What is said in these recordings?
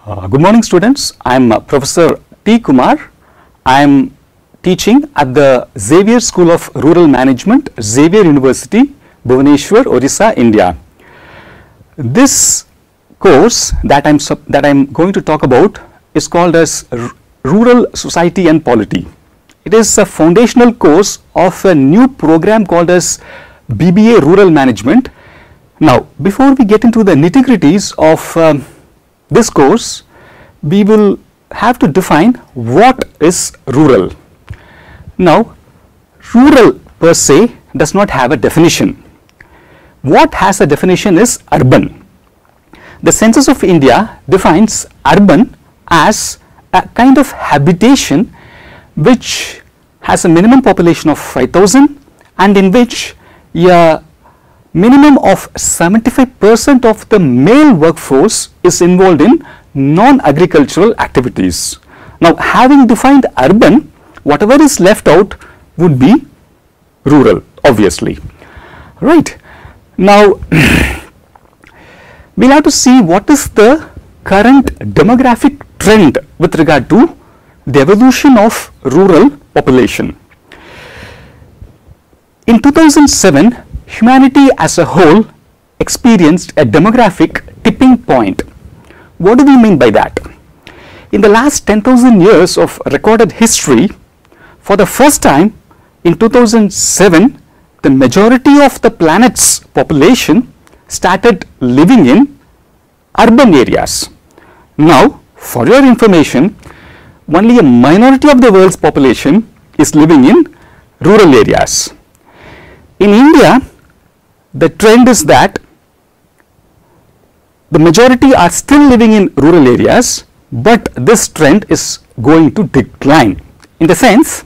Good morning, students. I am Professor T. Kumar. I am teaching at the Xavier School of Rural Management, Xavier University, Bhubaneswar, Orissa, India. This course that I am going to talk about is called as Rural Society and Polity. It is a foundational course of a new program called as BBA Rural Management. Now, before we get into the nitty-gritties of this course, we will have to define what is rural. Now, rural per se does not have a definition. What has a definition is urban. The Census of India defines urban as a kind of habitation which has a minimum population of 5,000 and in which a minimum of 75% of the male workforce is involved in non-agricultural activities. Now, having defined urban, whatever is left out would be rural, obviously. Right. Now, we'll have to see what is the current demographic trend with regard to the evolution of rural population. In 2007, humanity as a whole experienced a demographic tipping point. What do we mean by that? In the last 10,000 years of recorded history, for the first time in 2007, the majority of the planet's population started living in urban areas. Now, for your information, only a minority of the world's population is living in rural areas. In India, the trend is that the majority are still living in rural areas, but this trend is going to decline. In the sense,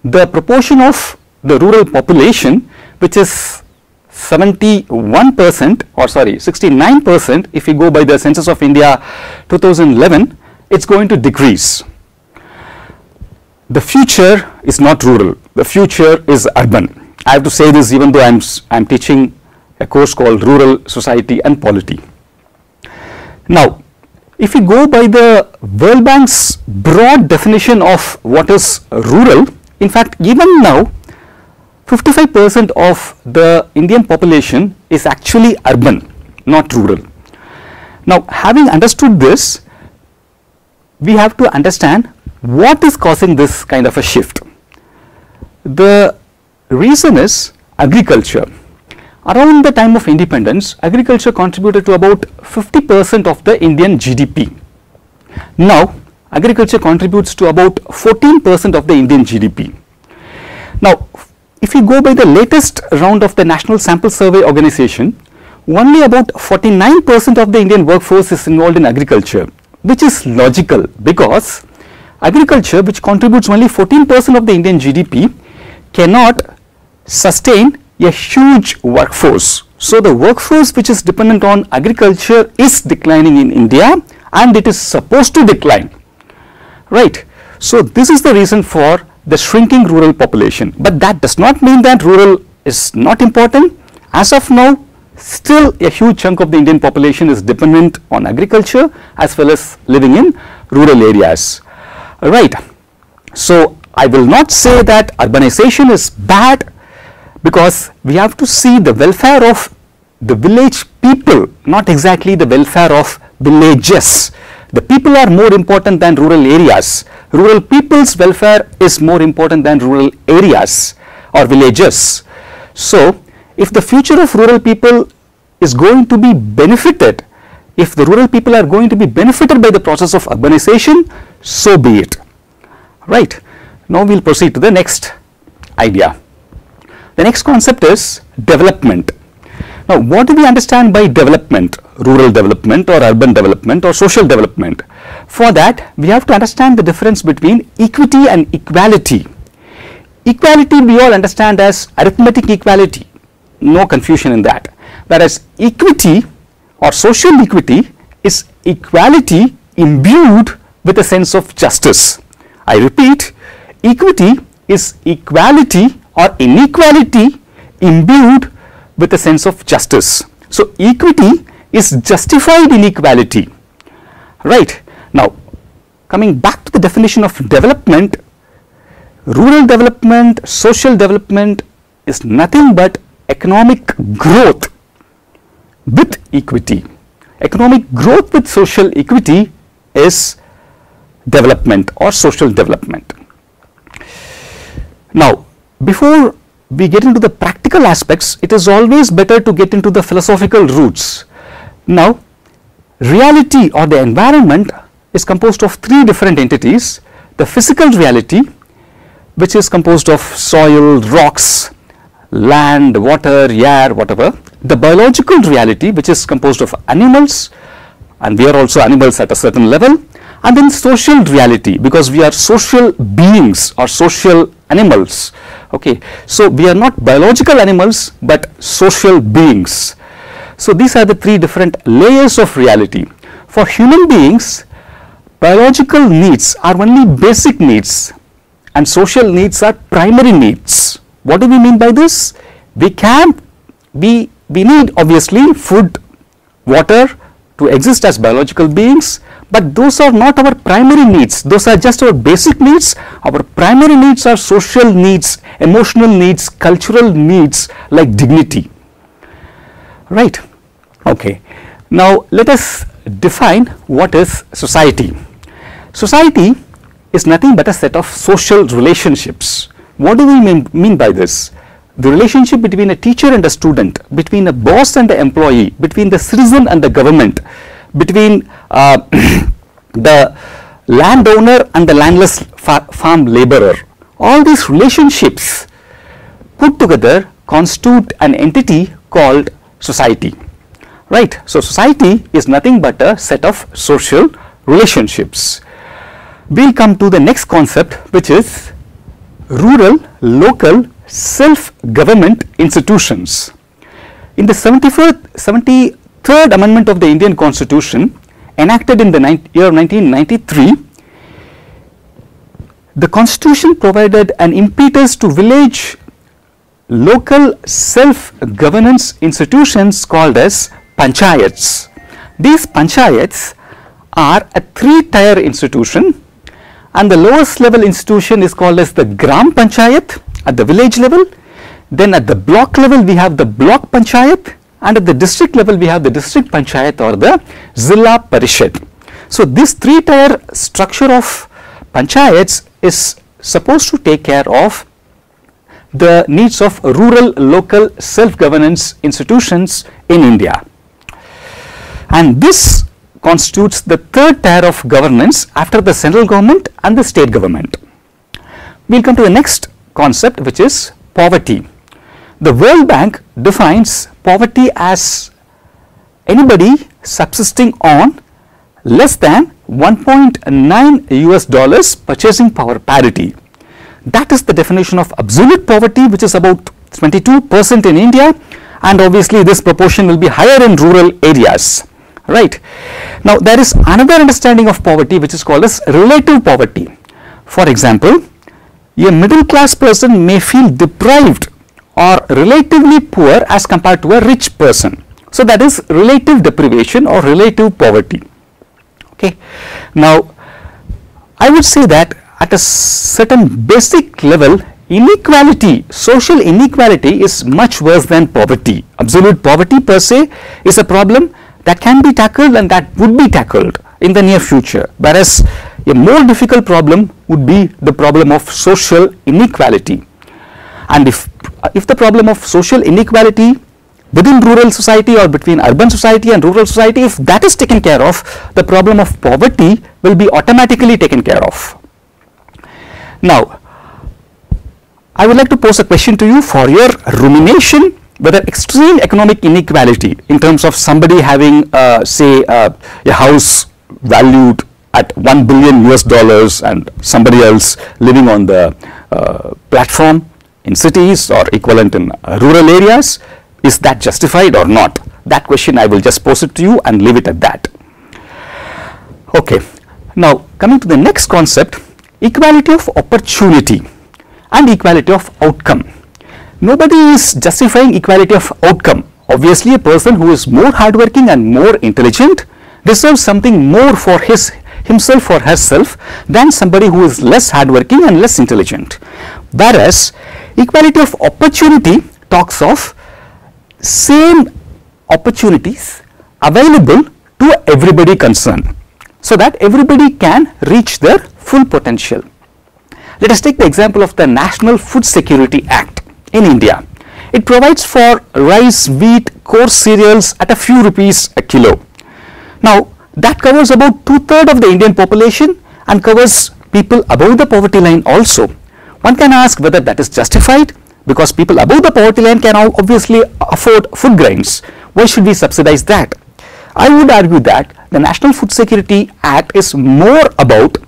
the proportion of the rural population, which is 69% if you go by the Census of India 2011, it's going to decrease. The future is not rural, the future is urban. I have to say this even though I'm teaching a course called Rural Society and Polity. Now, if we go by the World Bank's broad definition of what is rural, in fact, even now, 55% of the Indian population is actually urban, not rural. Now, having understood this, we have to understand what is causing this kind of a shift. The reason is agriculture. Around the time of independence, agriculture contributed to about 50% of the Indian GDP. Now, agriculture contributes to about 14% of the Indian GDP. Now, if you go by the latest round of the National Sample Survey Organization, only about 49% of the Indian workforce is involved in agriculture, which is logical because agriculture, which contributes only 14% of the Indian GDP, cannot sustain a huge workforce. So, the workforce which is dependent on agriculture is declining in India and it is supposed to decline, right. So, this is the reason for the shrinking rural population, but that does not mean that rural is not important. As of now, still a huge chunk of the Indian population is dependent on agriculture as well as living in rural areas, right. So, I will not say that urbanization is bad, because we have to see the welfare of the village people, not exactly the welfare of villages. The people are more important than rural areas. Rural people's welfare is more important than rural areas or villages. So, if the future of rural people is going to be benefited, if the rural people are going to be benefited by the process of urbanization, so be it, right. Now, we will proceed to the next idea. The next concept is development. Now, what do we understand by development? Rural development or urban development or social development? For that, we have to understand the difference between equity and equality. Equality we all understand as arithmetic equality, no confusion in that. Whereas equity or social equity is equality imbued with a sense of justice. I repeat, equity is equality or inequality imbued with a sense of justice. So, equity is justified inequality, Right. Now, coming back to the definition of development, rural development, social development is nothing but economic growth with equity. Economic growth with social equity is development or social development. Now, before we get into the practical aspects, it is always better to get into the philosophical roots. Now, reality or the environment is composed of three different entities. The physical reality, which is composed of soil, rocks, land, water, air, whatever. The biological reality, which is composed of animals, and we are also animals at a certain level. And then social reality, because we are social beings or social animals. Okay, so we are not biological animals but social beings. So these are the three different layers of reality. For human beings, biological needs are only basic needs and social needs are primary needs. What do we mean by this? We need obviously food, water to exist as biological beings, but those are not our primary needs. Those are just our basic needs. Our primary needs are social needs, emotional needs, cultural needs like dignity. Right. Okay. Now let us define what is society. Society is nothing but a set of social relationships. What do we mean by this? The relationship between a teacher and a student, between a boss and the employee, between the citizen and the government, between the landowner and the landless farm laborer. All these relationships put together constitute an entity called society. Right. So society is nothing but a set of social relationships. We'll come to the next concept, which is rural, local, self-government institutions. In the 73rd Amendment of the Indian Constitution, enacted in the year 1993, the Constitution provided an impetus to village local self-governance institutions called as panchayats. These panchayats are a three-tier institution, and the lowest level institution is called as the Gram Panchayat at the village level. Then at the block level we have the block panchayat, and at the district level we have the district panchayat or the Zilla Parishad. So this three-tier structure of panchayats is supposed to take care of the needs of rural local self-governance institutions in India. And this constitutes the third tier of governance after the central government and the state government. We'll come to the next concept, which is poverty. The World Bank defines poverty as anybody subsisting on less than 1.9 US purchasing power parity. That is the definition of absolute poverty, which is about 22% in India, and obviously this proportion will be higher in rural areas. Right. Now there is another understanding of poverty which is called as relative poverty. For example, a middle class person may feel deprived or relatively poor as compared to a rich person. So that is relative deprivation or relative poverty. Okay. Now I would say that at a certain basic level, inequality, social inequality is much worse than poverty. Absolute poverty per se is a problem that can be tackled and that would be tackled in the near future, whereas a more difficult problem would be the problem of social inequality. And if the problem of social inequality within rural society or between urban society and rural society, if that is taken care of, the problem of poverty will be automatically taken care of. Now, I would like to pose a question to you for your rumination, whether extreme economic inequality in terms of somebody having say a house valued at $1 billion and somebody else living on the platform in cities or equivalent in rural areas, is that justified or not? That question I will just pose it to you and leave it at that. Okay. Now coming to the next concept, equality of opportunity and equality of outcome. Nobody is justifying equality of outcome. Obviously a person who is more hardworking and more intelligent deserves something more for himself or herself than somebody who is less hardworking and less intelligent. Whereas equality of opportunity talks of same opportunities available to everybody concerned, so that everybody can reach their full potential. Let us take the example of the National Food Security Act in India. It provides for rice, wheat, coarse cereals at a few rupees a kilo. Now, that covers about 2/3 of the Indian population and covers people above the poverty line also. One can ask whether that is justified, because people above the poverty line can obviously afford food grains. Why should we subsidize that? I would argue that the National Food Security Act is more about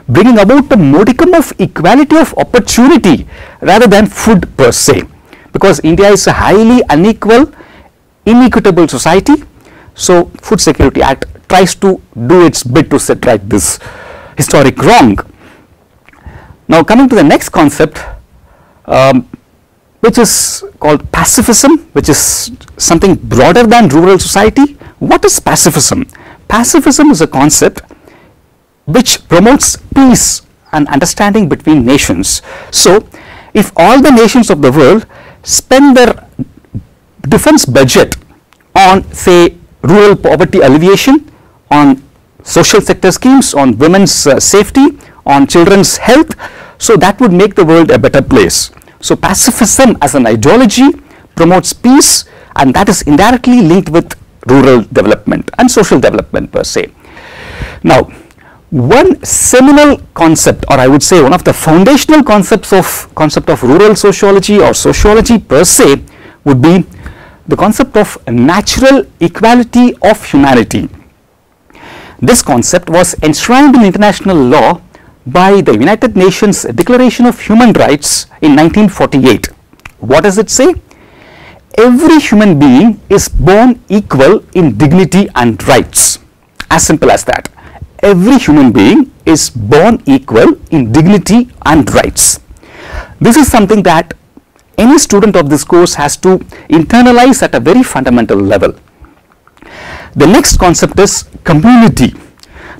bringing about the modicum of equality of opportunity rather than food per se, because India is a highly unequal, inequitable society. So Food Security Act tries to do its bit to set right this historic wrong. Now coming to the next concept, which is called pacifism, which is something broader than rural society. What is pacifism? Pacifism is a concept which promotes peace and understanding between nations. So if all the nations of the world spend their defense budget on, say, rural poverty alleviation, on social sector schemes, on women's safety, on children's health, so that would make the world a better place. So pacifism as an ideology promotes peace, and that is indirectly linked with rural development and social development per se. Now, one seminal concept, or I would say one of the foundational concept of rural sociology or sociology per se, would be the concept of natural equality of humanity. This concept was enshrined in international law by the United Nations Declaration of Human Rights in 1948. What does it say? Every human being is born equal in dignity and rights. As simple as that. Every human being is born equal in dignity and rights. This is something that any student of this course has to internalize at a very fundamental level. The next concept is community.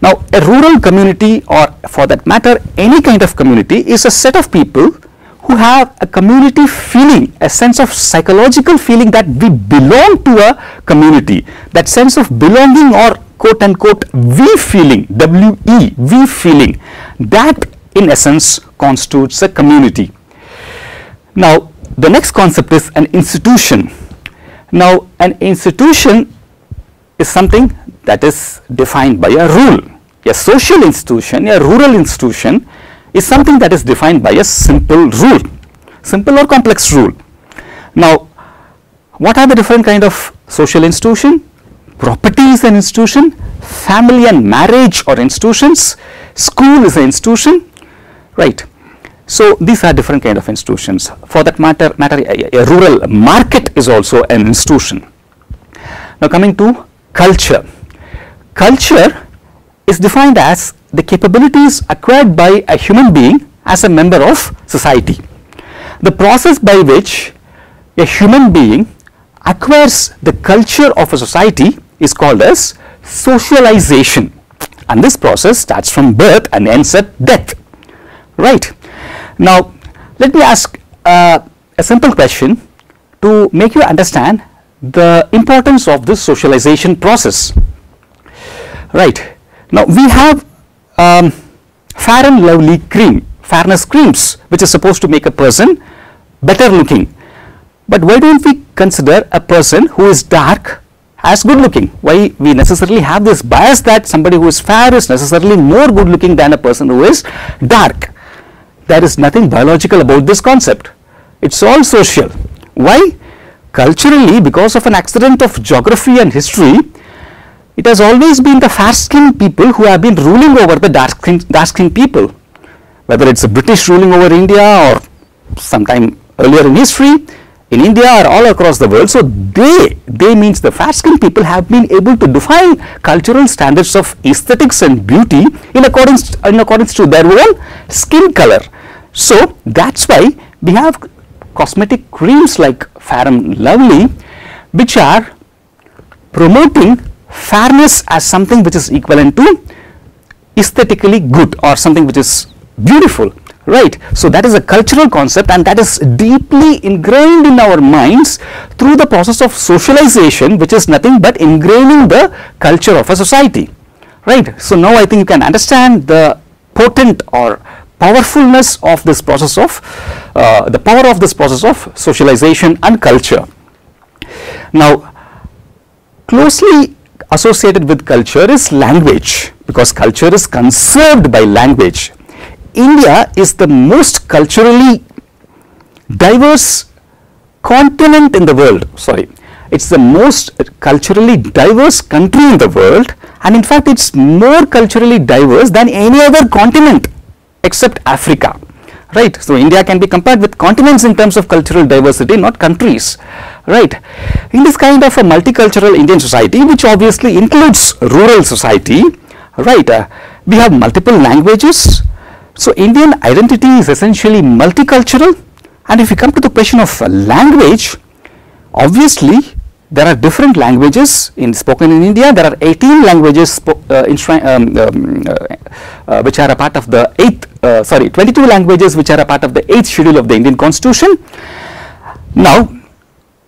Now, a rural community, or for that matter any kind of community, is a set of people who have a community feeling, a sense of psychological feeling that we belong to a community. That sense of belonging, or quote unquote we feeling, W-E, we feeling, that in essence constitutes a community. Now, the next concept is an institution. Now, an institution is something that is defined by a rule. A social institution, a rural institution, is something that is defined by a simple rule, simple or complex rule. Now, what are the different kind of social institution? Property is an institution, family and marriage are institutions, school is an institution, right? So these are different kind of institutions. For that matter, a rural market is also an institution. Now coming to culture. Culture is defined as the capabilities acquired by a human being as a member of society. The process by which a human being acquires the culture of a society is called as socialization, and this process starts from birth and ends at death, right? Now let me ask a simple question to make you understand the importance of this socialization process, right? Now we have Fair and Lovely cream, fairness creams, which is supposed to make a person better looking. But why don't we consider a person who is dark as good looking? Why we necessarily have this bias that somebody who is fair is necessarily more good looking than a person who is dark? There is nothing biological about this concept. It's all social. Why? Culturally, because of an accident of geography and history, it has always been the fair-skinned people who have been ruling over the dark-skinned people. Whether it's the British ruling over India or sometime earlier in history, in India or all across the world. So they means the fair-skinned people have been able to define cultural standards of aesthetics and beauty in accordance to their own skin color. So that's why we have cosmetic creams like Fair and Lovely, which are promoting fairness as something which is equivalent to aesthetically good or something which is beautiful, right? So that is a cultural concept, and that is deeply ingrained in our minds through the process of socialization, which is nothing but ingraining the culture of a society, right? So now I think you can understand the potent or powerfulness of this process of the power of this process of socialization and culture. Now, closely associated with culture is language, because culture is conserved by language. India is the most culturally diverse continent in the world. Sorry, it's the most culturally diverse country in the world, and in fact it's more culturally diverse than any other continent except Africa, right? So India can be compared with continents in terms of cultural diversity, not countries, right? In this kind of a multicultural Indian society, which obviously includes rural society, right, we have multiple languages. So Indian identity is essentially multicultural, and if we come to the question of language, obviously there are different languages spoken in India. There are 18 languages which are a part of the 22 languages which are a part of the 8th schedule of the Indian Constitution. Now,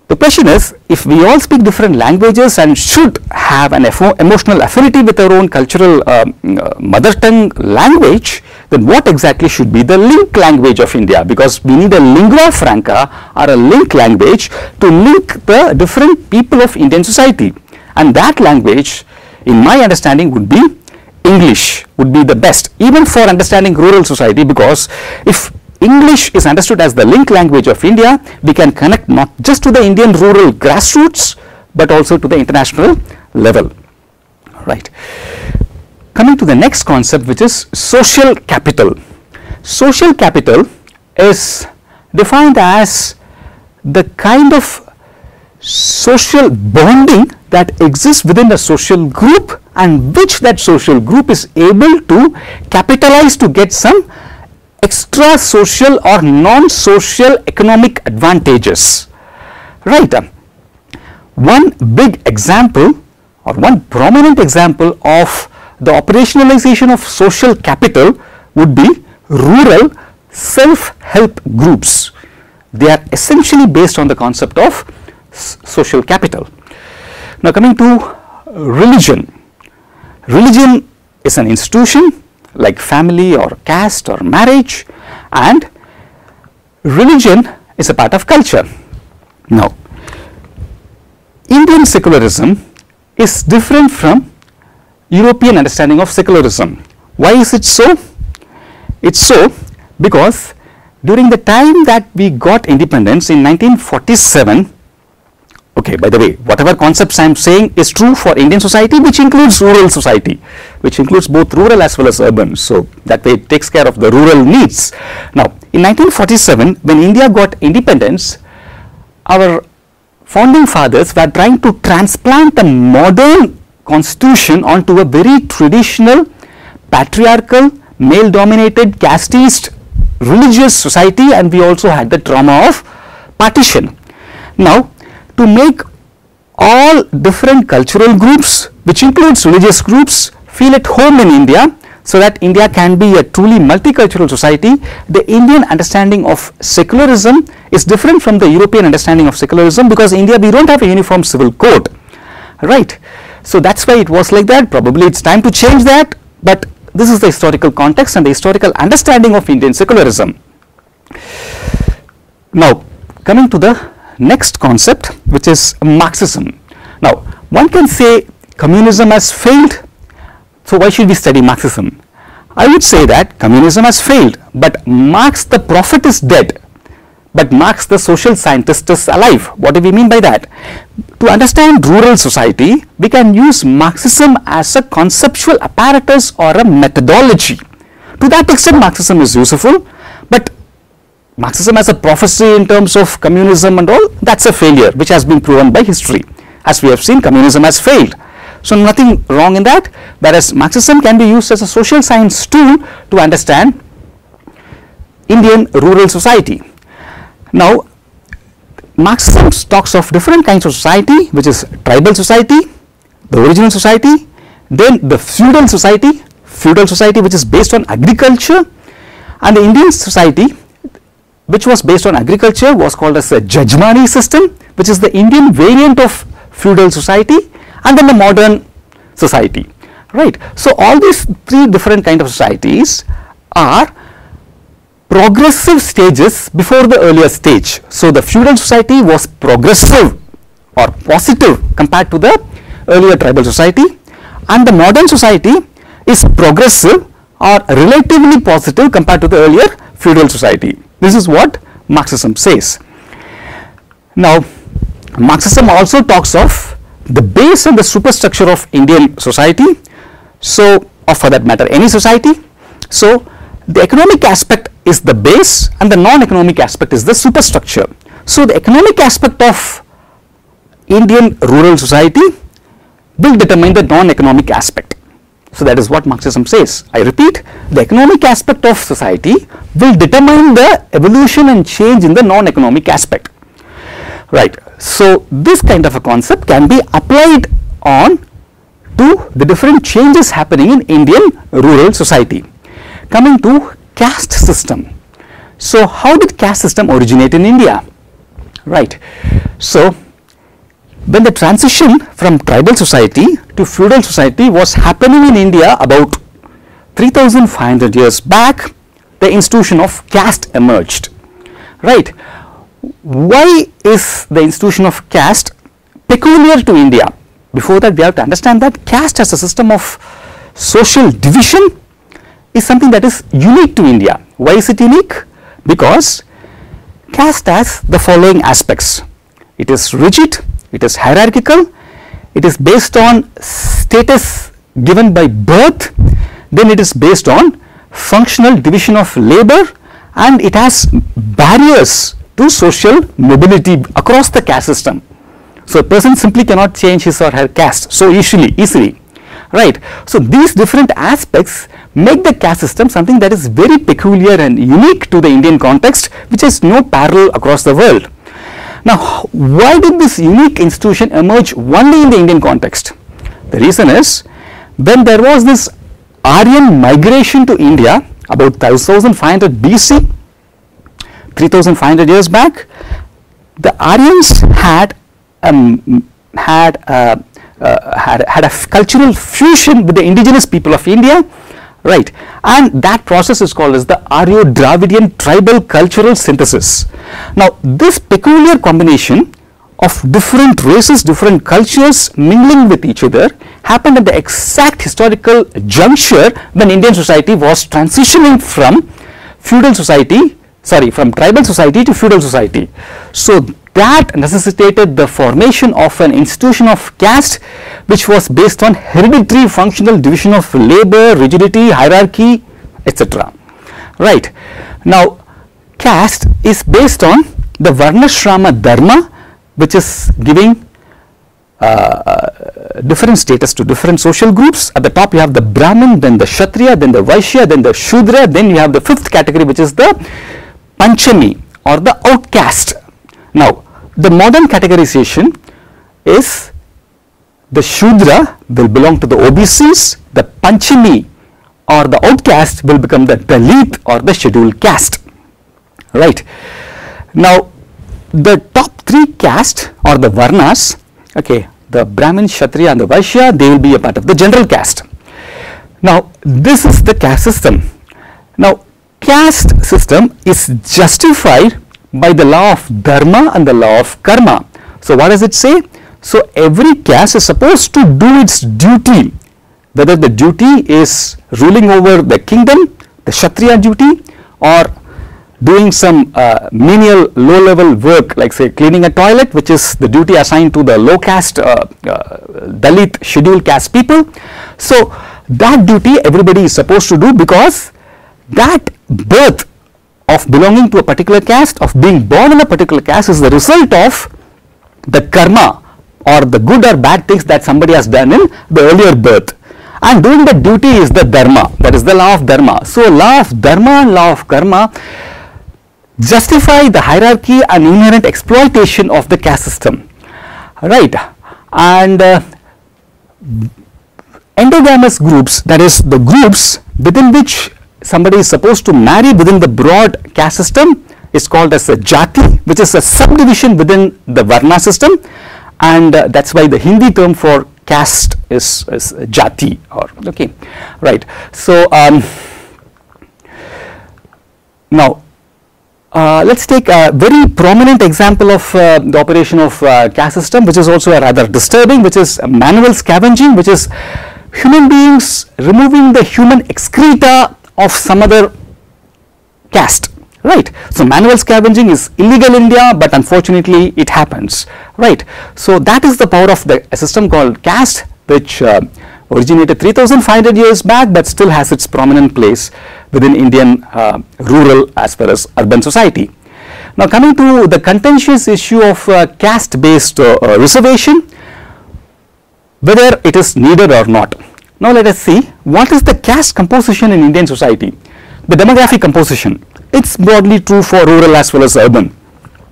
the question is, if we all speak different languages and should have an emotional affinity with our own cultural mother tongue language, then what exactly should be the link language of India? Because we need a lingua franca or a link language to link the different people of Indian society, and that language, in my understanding, would be English, would be the best, even for understanding rural society, because if English is understood as the link language of India, we can connect not just to the Indian rural grassroots, but also to the international level, right? Coming to the next concept, which is social capital. Social capital is defined as the kind of social bonding that exists within a social group, and which that social group is able to capitalize to get some extra social or non-social economic advantages, right? One big example or one prominent example of the operationalization of social capital would be rural self-help groups. They are essentially based on the concept of social capital. Now coming to religion. Religion is an institution like family or caste or marriage, and religion is a part of culture. Now, Indian secularism is different from European understanding of secularism. Why is it so? It's so because during the time that we got independence in 1947, okay, by the way, whatever concepts I am saying is true for Indian society, which includes rural society, which includes both rural as well as urban. So that way it takes care of the rural needs. Now, in 1947, when India got independence, our founding fathers were trying to transplant the modern constitution onto a very traditional, patriarchal, male-dominated, casteist, religious society, and we also had the trauma of partition. Now, to make all different cultural groups, which includes religious groups, feel at home in India, so that India can be a truly multicultural society, the Indian understanding of secularism is different from the European understanding of secularism, because in India we don't have a uniform civil code, right? So that's why it was like that. Probably it's time to change that, but this is the historical context and the historical understanding of Indian secularism. Now, coming to the next concept, which is Marxism. Now, one can say communism has failed, so why should we study Marxism? I would say that communism has failed, but Marx the prophet is dead, but Marx the social scientist is alive. What do we mean by that? To understand rural society, we can use Marxism as a conceptual apparatus or a methodology. To that extent, Marxism is useful, but Marxism as a prophecy in terms of communism and all, that's a failure which has been proven by history. As we have seen, communism has failed. So nothing wrong in that, whereas Marxism can be used as a social science tool to understand Indian rural society. Now, Marxism talks of different kinds of society, which is tribal society, the original society, then the feudal society which is based on agriculture, and the Indian society which was based on agriculture was called as a Jajmani system, which is the Indian variant of feudal society, and then the modern society, right. So all these three different kind of societies are progressive stages before the earlier stage. So the feudal society was progressive or positive compared to the earlier tribal society, and the modern society is progressive or relatively positive compared to the earlier feudal society. This is what Marxism says. Now, Marxism also talks of the base and the superstructure of Indian society, so or for that matter any society. So the economic aspect is the base and the non-economic aspect is the superstructure. So the economic aspect of Indian rural society will determine the non-economic aspect. So that is what Marxism says. I repeat, the economic aspect of society will determine the evolution and change in the non-economic aspect, right. So this kind of a concept can be applied on to the different changes happening in Indian rural society. Coming to caste system. So how did caste system originate in India, right. So when the transition from tribal society to feudal society was happening in India about 3,500 years back, the institution of caste emerged, right. Why is the institution of caste peculiar to India? Before that, we have to understand that caste as a system of social division is something that is unique to India. Why is it unique? Because caste has the following aspects. It is rigid, it is hierarchical, it is based on status given by birth, then it is based on functional division of labor, and it has barriers to social mobility across the caste system. So a person simply cannot change his or her caste so easily, right. So these different aspects make the caste system something that is very peculiar and unique to the Indian context, which has no parallel across the world. Now, why did this unique institution emerge only in the Indian context? The reason is, when there was this Aryan migration to India about 1500 BC, 3,500 years back, the Aryans had a cultural fusion with the indigenous people of India, right, and that process is called as the Aryo-Dravidian tribal cultural synthesis. Now this peculiar combination of different races, different cultures mingling with each other happened at the exact historical juncture when Indian society was transitioning from tribal society to feudal society. So that necessitated the formation of an institution of caste which was based on hereditary functional division of labor, rigidity, hierarchy, etc. Right. Now caste is based on the Varnashrama Dharma, which is giving different status to different social groups. At the top you have the Brahmin, then the Kshatriya, then the Vaishya, then the Shudra, then you have the fifth category which is the Panchami or the outcast. Now the modern categorization is the Shudra will belong to the OBCs, the Panchami or the outcast will become the Dalit or the scheduled caste, right. Now the top three caste or the Varnas, okay, the Brahmin, Kshatriya and the Vaishya, they will be a part of the general caste. Now this is the caste system. Now caste system is justified by the law of dharma and the law of karma. So what does it say? So every caste is supposed to do its duty, whether the duty is ruling over the kingdom, the Kshatriya duty, or doing some menial low level work like say cleaning a toilet, which is the duty assigned to the low caste Dalit scheduled caste people. So that duty everybody is supposed to do, because that birth of belonging to a particular caste, of being born in a particular caste, is the result of the karma or the good or bad things that somebody has done in the earlier birth, and doing the duty is the dharma, that is the law of dharma. So law of dharma and law of karma justify the hierarchy and inherent exploitation of the caste system, right. And endogamous groups, that is the groups within which somebody is supposed to marry within the broad caste system, is called as a jati, which is a subdivision within the varna system, and that's why the Hindi term for caste is jati, or okay, right. So now let's take a very prominent example of the operation of caste system, which is also rather disturbing, which is manual scavenging, which is human beings removing the human excreta of some other caste, right. So manual scavenging is illegal in India, but unfortunately it happens, right. So that is the power of a system called caste, which originated 3,500 years back, but still has its prominent place within Indian rural as well as urban society. Now coming to the contentious issue of caste based reservation, whether it is needed or not. Now let us see what is the caste composition in Indian society, the demographic composition. It's broadly true for rural as well as urban.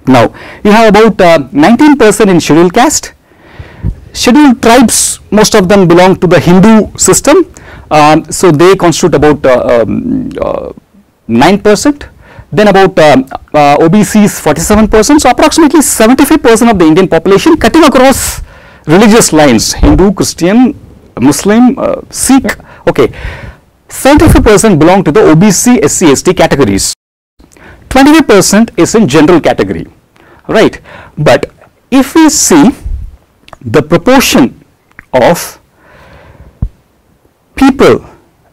Now you have about 19% in scheduled caste. Scheduled tribes, most of them belong to the Hindu system, so they constitute about 9%. Then about OBCs 47%, so approximately 75% of the Indian population cutting across religious lines, Hindu, Christian, Muslim, Sikh, okay. 75% belong to the OBC, SC, ST categories. 25% is in general category, right. But if we see the proportion of people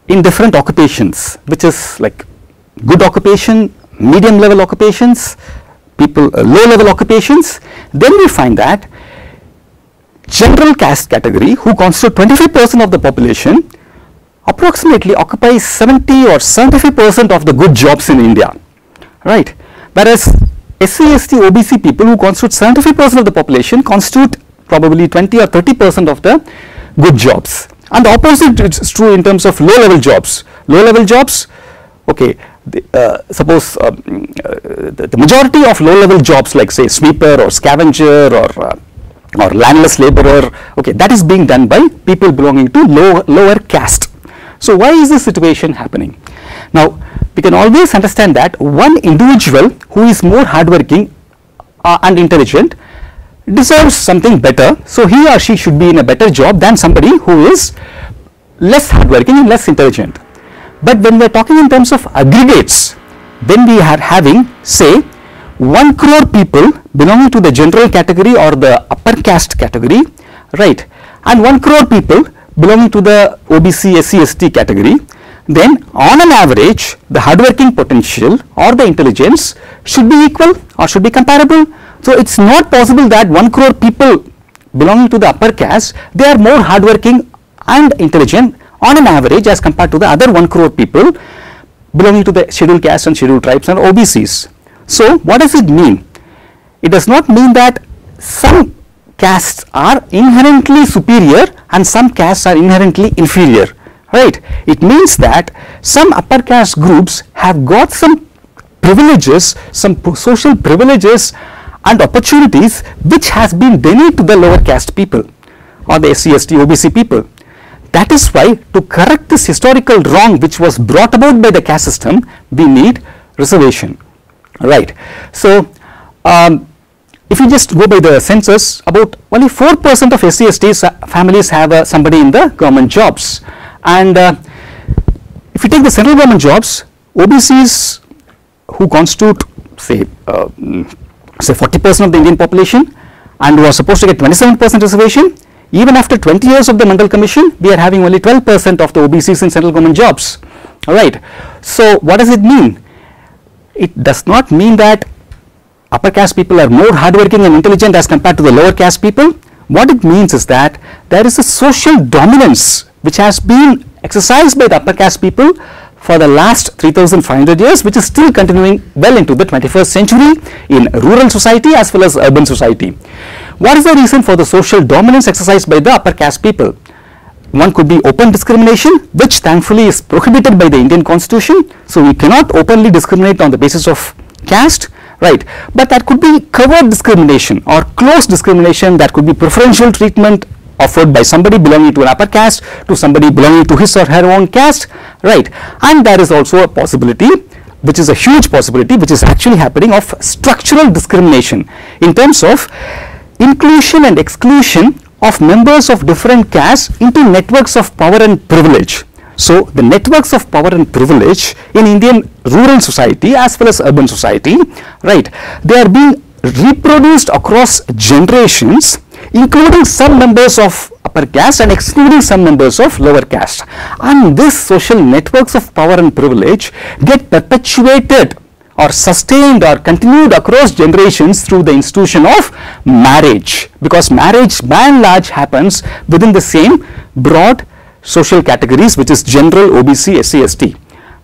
in different occupations, which is like good occupation, medium level occupations, people low level occupations, then we find that general caste category, who constitute 25% of the population, approximately occupies 70 or 75% of the good jobs in India, right. Whereas SC, ST, OBC people, who constitute 75% of the population, constitute probably 20 or 30% of the good jobs. And the opposite is true in terms of low level jobs. Low level jobs, okay, suppose the majority of low level jobs, like say sweeper or scavenger or landless laborer, okay, that is being done by people belonging to lower caste. So why is this situation happening? Now we can always understand that one individual who is more hardworking and intelligent deserves something better, so he or she should be in a better job than somebody who is less hardworking and less intelligent. But when we are talking in terms of aggregates, then we are having say 1 crore people belonging to the general category or the upper caste category, right, and 1 crore people belonging to the OBC, SC, ST category. Then on an average the hardworking potential or the intelligence should be equal or should be comparable. So it's not possible that 1 crore people belonging to the upper caste, they are more hardworking and intelligent on an average as compared to the other 1 crore people belonging to the scheduled caste and scheduled tribes and OBCs. So what does it mean? It does not mean that some castes are inherently superior and some castes are inherently inferior, right. It means that some upper caste groups have got some privileges, some social privileges and opportunities which has been denied to the lower caste people or the SC, ST, OBC people. That is why, to correct this historical wrong which was brought about by the caste system, we need reservation, right. So if you just go by the census, about only 4% of SC, ST families have somebody in the government jobs, and if you take the central government jobs, OBCs who constitute say 40% of the Indian population and who are supposed to get 27% reservation, even after 20 years of the Mandal Commission, we are having only 12% of the OBCs in central government jobs, alright. So what does it mean? It does not mean that upper caste people are more hardworking and intelligent as compared to the lower caste people. What it means is that there is a social dominance which has been exercised by the upper caste people for the last 3,500 years, which is still continuing well into the 21st century in rural society as well as urban society. What is the reason for the social dominance exercised by the upper caste people? One could be open discrimination, which thankfully is prohibited by the Indian Constitution, so we cannot openly discriminate on the basis of caste, right. But that could be covert discrimination or close discrimination, that could be preferential treatment offered by somebody belonging to an upper caste to somebody belonging to his or her own caste, right? And there is also a possibility, which is a huge possibility, which is actually happening, of structural discrimination in terms of inclusion and exclusion of members of different castes into networks of power and privilege. So the networks of power and privilege in Indian rural society as well as urban society, right, they are being reproduced across generations, including some members of upper caste and excluding some members of lower caste. And these social networks of power and privilege get perpetuated or sustained or continued across generations through the institution of marriage, because marriage by and large happens within the same broad social categories, which is general, OBC, SC, ST,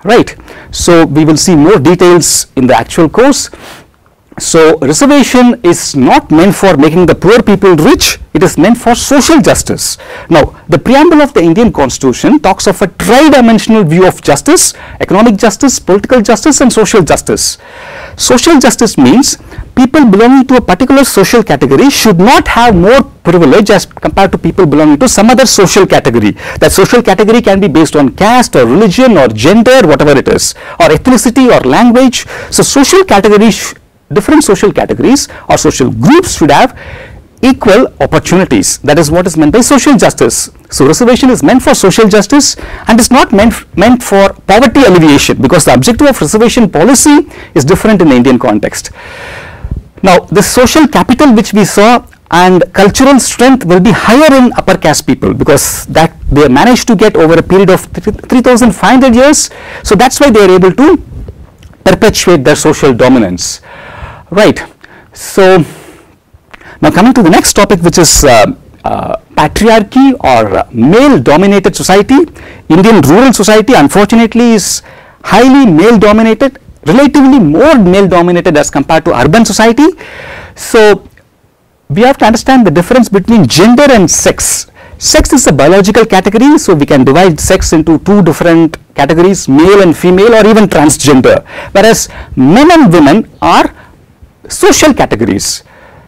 right? So we will see more details in the actual course. So reservation is not meant for making the poor people rich, it is meant for social justice. Now the preamble of the Indian Constitution talks of a tri-dimensional view of justice: economic justice, political justice and social justice. Social justice means people belonging to a particular social category should not have more privilege as compared to people belonging to some other social category. That social category can be based on caste or religion or gender, whatever it is, or ethnicity or language. So social categories, different social categories or social groups should have equal opportunities. That is what is meant by social justice. So reservation is meant for social justice and is not meant for poverty alleviation, because the objective of reservation policy is different in the Indian context. Now the social capital which we saw and cultural strength will be higher in upper caste people, because that they managed to get over a period of 3,500 years. So that's why they are able to perpetuate their social dominance. Right. So now coming to the next topic, which is patriarchy or male dominated society. Indian rural society unfortunately is highly male dominated, relatively more male dominated as compared to urban society. So we have to understand the difference between gender and sex. Sex is a biological category, so we can divide sex into two different categories, male and female, or even transgender, whereas men and women are social categories.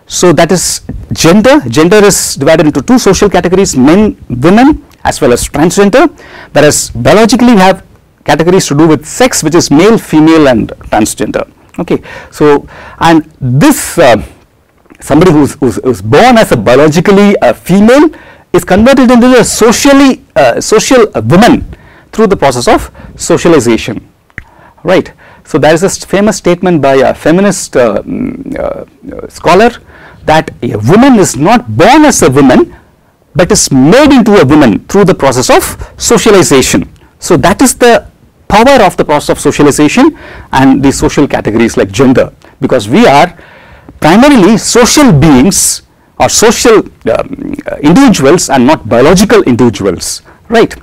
So that is gender. Gender is divided into two social categories, men, women, as well as transgender, whereas biologically we have categories to do with sex, which is male, female and transgender. Okay, so and this somebody who's born as a biologically female is converted into a social woman through the process of socialization, right? So there is a famous statement by a feminist scholar that a woman is not born as a woman but is made into a woman through the process of socialization. So that is the power of the process of socialization and the social categories like gender, because we are primarily social beings or social individuals and not biological individuals, right?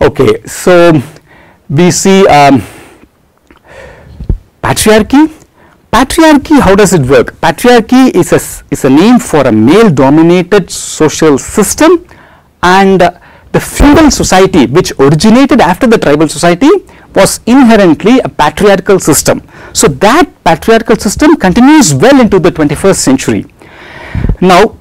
Okay, so we see patriarchy. Patriarchy, how does it work? Patriarchy is a name for a male dominated social system, and the feudal society which originated after the tribal society was inherently a patriarchal system. So that patriarchal system continues well into the 21st century. Now,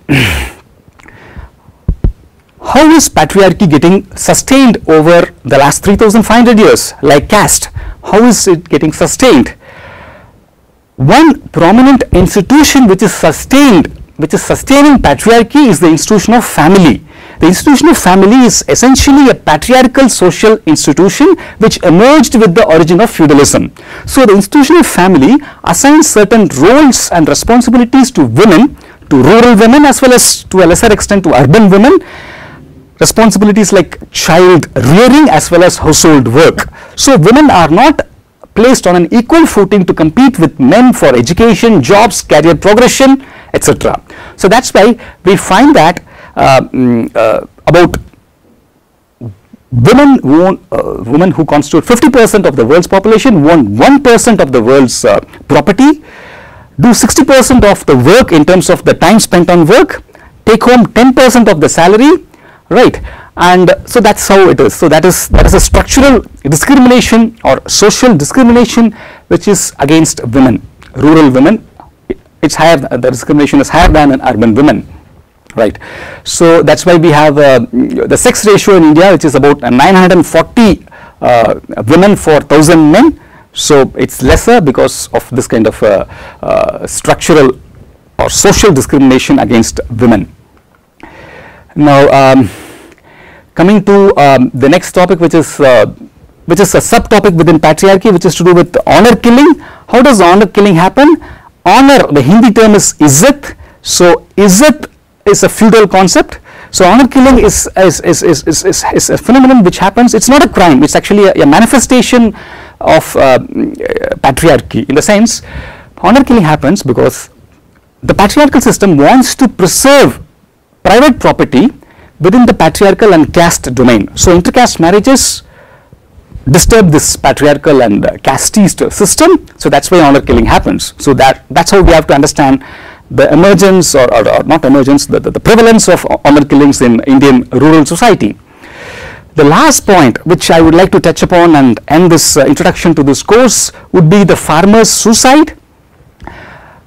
how is patriarchy getting sustained over the last 3,500 years, like caste? How is it getting sustained? One prominent institution which is sustaining patriarchy is the institution of family. The institution of family is essentially a patriarchal social institution which emerged with the origin of feudalism. So the institution of family assigns certain roles and responsibilities to women, to rural women as well as to a lesser extent to urban women, responsibilities like child rearing as well as household work. So women are not placed on an equal footing to compete with men for education, jobs, career progression, etc. So that's why we find that about women who constitute 50% of the world's population own 1% of the world's property, do 60% of the work in terms of the time spent on work, take home 10% of the salary, right? And so that's how it is. So that is a structural discrimination or social discrimination which is against women, rural women. It's higher, the discrimination is higher than in urban women. right? So that's why we have the sex ratio in India, which is about 940 women for 1,000 men. So it's lesser because of this kind of structural or social discrimination against women. Now, coming to the next topic, which is a subtopic within patriarchy, which is to do with honor killing. How does honor killing happen? Honor, the Hindi term is izzat. So izzat is a feudal concept. So honor killing is a phenomenon which happens. It's not a crime. It's actually a manifestation of patriarchy, in the sense honor killing happens because the patriarchal system wants to preserve private property within the patriarchal and caste domain. So intercaste marriages disturb this patriarchal and casteist system. So that's why honor killing happens. So that's how we have to understand the emergence or not emergence, the prevalence of honor killings in Indian rural society. The last point which I would like to touch upon and end this introduction to this course would be the farmer's suicide,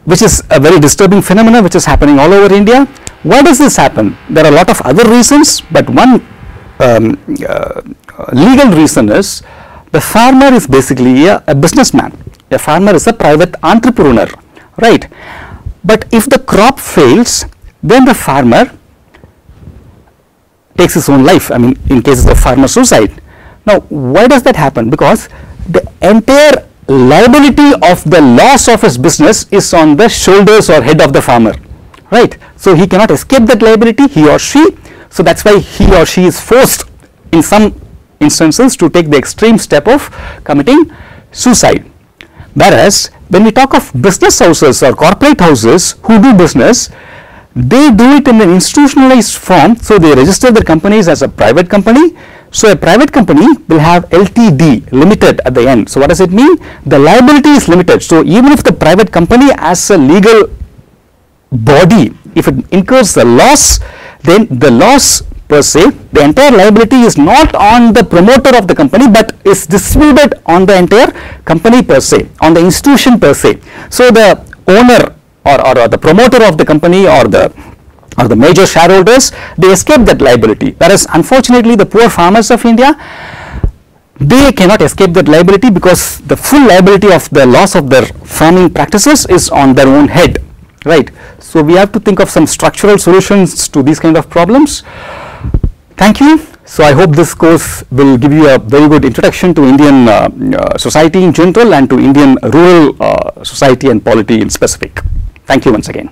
which is a very disturbing phenomenon which is happening all over India. Why does this happen? There are a lot of other reasons, but one legal reason is the farmer is basically a businessman. A farmer is a private entrepreneur, right? But if the crop fails, then the farmer takes his own life. I mean, in cases of farmer suicide. Now, why does that happen? Because the entire liability of the loss of his business is on the shoulders or head of the farmer, right? So he cannot escape that liability, he or she. So that's why he or she is forced in some instances to take the extreme step of committing suicide. Whereas when we talk of business houses or corporate houses who do business, they do it in an institutionalized form. So they register their companies as a private company. So a private company will have LTD, limited, at the end. So what does it mean? The liability is limited. So even if the private company as a legal body, if it incurs a loss, then the loss per se, the entire liability is not on the promoter of the company, but is distributed on the entire company per se, on the institution per se. So the owner or the promoter of the company or the major shareholders, they escape that liability. Whereas unfortunately the poor farmers of India, they cannot escape that liability because the full liability of the loss of their farming practices is on their own head, right? So we have to think of some structural solutions to these kind of problems. Thank you. So I hope this course will give you a very good introduction to Indian society in general and to Indian rural society and polity in specific. Thank you once again.